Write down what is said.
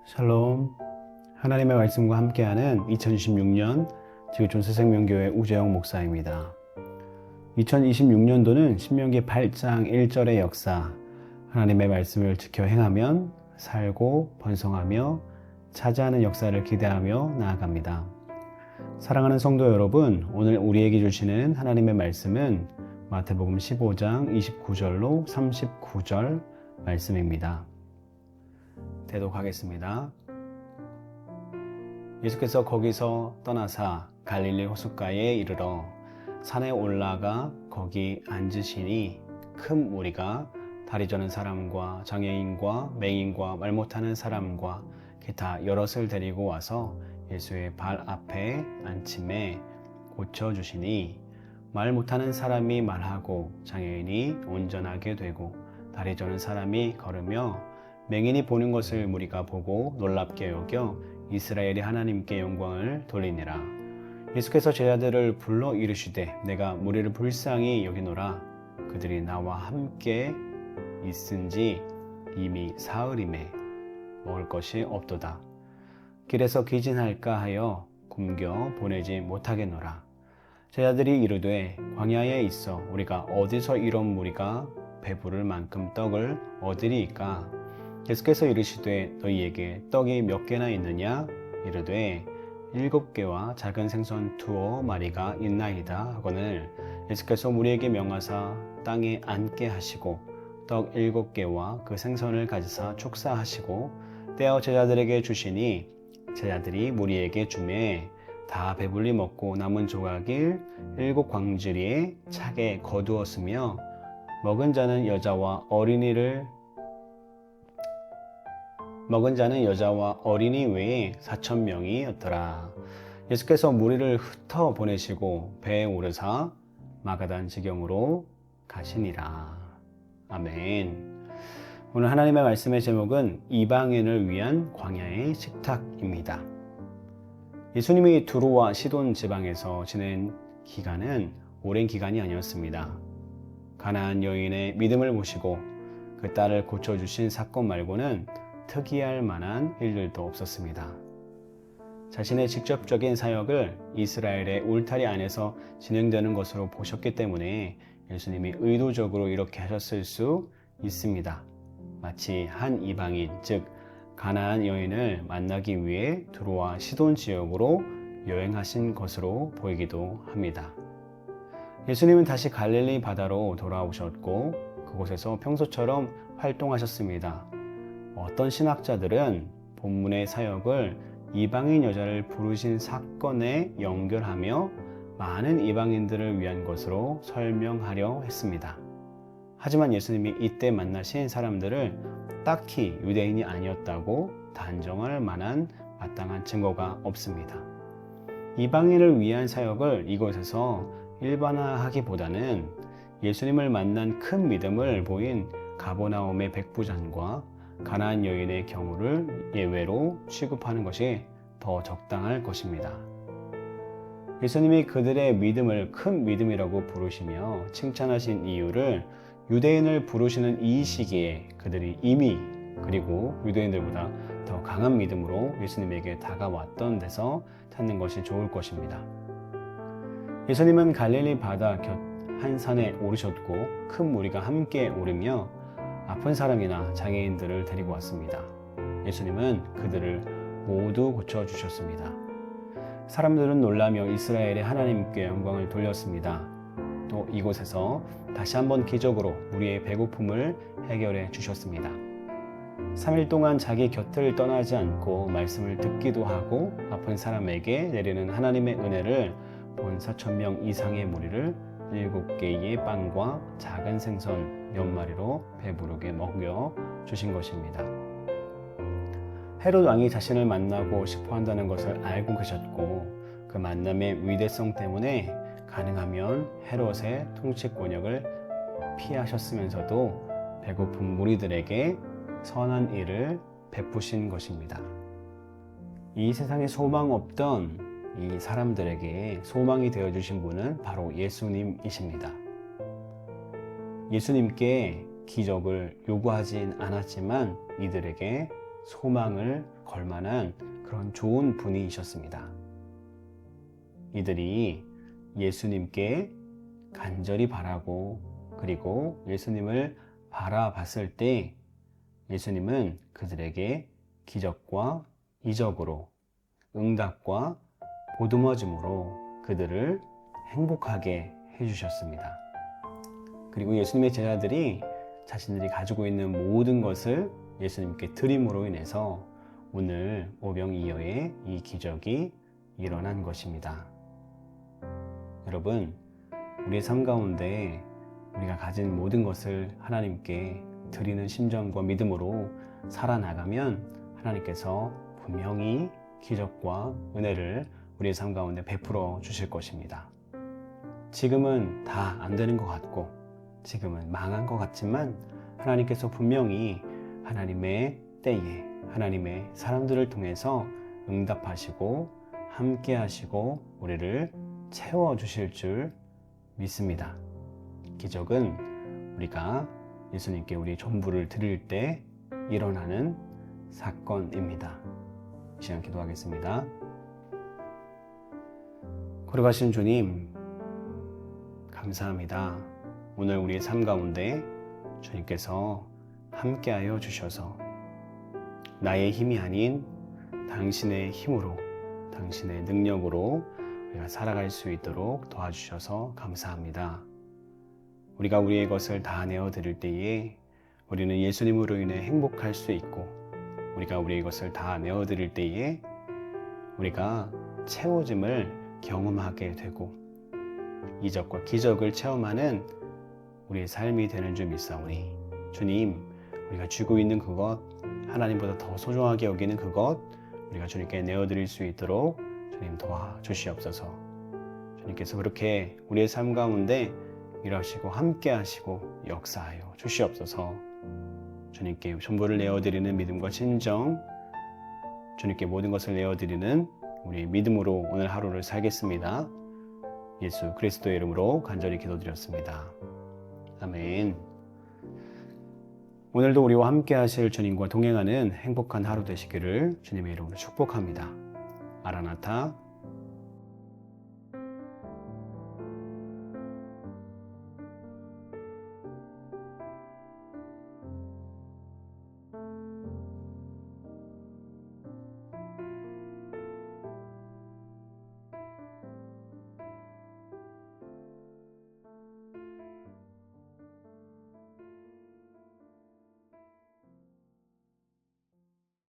샬롬. 하나님의 말씀과 함께하는 2026년 지구촌 새생명교회 우재영 목사입니다. 2026년도는 신명기 8장 1절의 역사, 하나님의 말씀을 지켜 행하면 살고 번성하며 차지하는 역사를 기대하며 나아갑니다. 사랑하는 성도 여러분, 오늘 우리에게 주시는 하나님의 말씀은 마태복음 15장 29절로 39절 말씀입니다. 대독하겠습니다. 예수께서 거기서 떠나사 갈릴리 호숫가에 이르러 산에 올라가 거기 앉으시니 큰 무리가 다리 저는 사람과 장애인과 맹인과 말 못하는 사람과 기타 여럿을 데리고 와서 예수의 발 앞에 앉힘에 고쳐주시니 말 못하는 사람이 말하고 장애인이 온전하게 되고 다리 저는 사람이 걸으며 맹인이 보는 것을 무리가 보고 놀랍게 여겨 이스라엘이 하나님께 영광을 돌리니라. 예수께서 제자들을 불러 이르시되 내가 무리를 불쌍히 여기노라. 그들이 나와 함께 있은지 이미 사흘임에 먹을 것이 없도다. 길에서 기진할까 하여 굶겨 보내지 못하겠노라. 제자들이 이르되 광야에 있어 우리가 어디서 이런 무리가 배부를 만큼 떡을 얻으리이까? 예수께서 이르시되 너희에게 떡이 몇 개나 있느냐? 이르되 7개와 작은 생선 2마리가 있나이다 하거늘 예수께서 무리에게 명하사 땅에 앉게 하시고 떡 7개와 그 생선을 가지사 축사하시고 떼어 제자들에게 주시니 제자들이 무리에게 주매 다 배불리 먹고 남은 조각을 7광주리에 차게 거두었으며 먹은 자는 여자와 어린이 외에 4,000명이었더라. 예수께서 무리를 흩어 보내시고 배에 오르사 마가단 지경으로 가시니라. 아멘. 오늘 하나님의 말씀의 제목은 이방인을 위한 광야의 식탁입니다. 예수님이 두로와 시돈 지방에서 지낸 기간은 오랜 기간이 아니었습니다. 가나안 여인의 믿음을 보시고 그 딸을 고쳐주신 사건 말고는 특이할 만한 일들도 없었습니다. 자신의 직접적인 사역을 이스라엘의 울타리 안에서 진행되는 것으로 보셨기 때문에 예수님이 의도적으로 이렇게 하셨을 수 있습니다. 마치 한 이방인, 즉 가나안 여인을 만나기 위해 두로와 시돈 지역으로 여행하신 것으로 보이기도 합니다. 예수님은 다시 갈릴리 바다로 돌아오셨고 그곳에서 평소처럼 활동하셨습니다. 어떤 신학자들은 본문의 사역을 이방인 여자를 부르신 사건에 연결하며 많은 이방인들을 위한 것으로 설명하려 했습니다. 하지만 예수님이 이때 만나신 사람들을 딱히 유대인이 아니었다고 단정할 만한 마땅한 증거가 없습니다. 이방인을 위한 사역을 이곳에서 일반화하기보다는 예수님을 만난 큰 믿음을 보인 가버나움의 백부장과 가나안 여인의 경우를 예외로 취급하는 것이 더 적당할 것입니다. 예수님이 그들의 믿음을 큰 믿음이라고 부르시며 칭찬하신 이유를 유대인을 부르시는 이 시기에 그들이 이미 그리고 유대인들보다 더 강한 믿음으로 예수님에게 다가왔던 데서 찾는 것이 좋을 것입니다. 예수님은 갈릴리 바다 곁 한 산에 오르셨고 큰 무리가 함께 오르며 아픈 사람이나 장애인들을 데리고 왔습니다. 예수님은 그들을 모두 고쳐주셨습니다. 사람들은 놀라며 이스라엘의 하나님께 영광을 돌렸습니다. 또 이곳에서 다시 한번 기적으로 우리의 배고픔을 해결해 주셨습니다. 3일 동안 자기 곁을 떠나지 않고 말씀을 듣기도 하고 아픈 사람에게 내리는 하나님의 은혜를 본 4,000명 이상의 무리를 7개의 빵과 작은 생선 몇 마리로 배부르게 먹여 주신 것입니다. 헤롯 왕이 자신을 만나고 싶어 한다는 것을 알고 계셨고 그 만남의 위대성 때문에 가능하면 헤롯의 통치 권력을 피하셨으면서도 배고픈 무리들에게 선한 일을 베푸신 것입니다. 이 세상에 소망 없던 이 사람들에게 소망이 되어주신 분은 바로 예수님이십니다. 예수님께 기적을 요구하진 않았지만 이들에게 소망을 걸 만한 그런 좋은 분이셨습니다. 이들이 예수님께 간절히 바라고 그리고 예수님을 바라봤을 때 예수님은 그들에게 기적과 이적으로 응답과 보듬어줌으로 그들을 행복하게 해주셨습니다. 그리고 예수님의 제자들이 자신들이 가지고 있는 모든 것을 예수님께 드림으로 인해서 오늘 오병이어의 이 기적이 일어난 것입니다. 여러분, 우리의 삶 가운데 우리가 가진 모든 것을 하나님께 드리는 심정과 믿음으로 살아나가면 하나님께서 분명히 기적과 은혜를 우리의 삶 가운데 베풀어 주실 것입니다. 지금은 다 안 되는 것 같고 지금은 망한 것 같지만 하나님께서 분명히 하나님의 때에 하나님의 사람들을 통해서 응답하시고 함께 하시고 우리를 채워주실 줄 믿습니다. 기적은 우리가 예수님께 우리 전부를 드릴 때 일어나는 사건입니다. 이 시간 기도하겠습니다. 거룩하신 주님, 감사합니다. 오늘 우리의 삶 가운데 주님께서 함께하여 주셔서 나의 힘이 아닌 당신의 힘으로 당신의 능력으로 우리가 살아갈 수 있도록 도와주셔서 감사합니다. 우리가 우리의 것을 다 내어드릴 때에 우리는 예수님으로 인해 행복할 수 있고 우리가 우리의 것을 다 내어드릴 때에 우리가 채워짐을 경험하게 되고 이적과 기적을 체험하는 우리의 삶이 되는 줄 믿사오니 주님, 우리가 쥐고 있는 그것, 하나님보다 더 소중하게 여기는 그것 우리가 주님께 내어드릴 수 있도록 주님 도와주시옵소서. 주님께서 그렇게 우리의 삶 가운데 일하시고 함께 하시고 역사하여 주시옵소서. 주님께 전부를 내어드리는 믿음과 신정, 주님께 모든 것을 내어드리는 우리의 믿음으로 오늘 하루를 살겠습니다. 예수 그리스도의 이름으로 간절히 기도드렸습니다. 아멘. 오늘도 우리와 함께 하실 주님과 동행하는 행복한 하루 되시기를 주님의 이름으로 축복합니다. 마라나타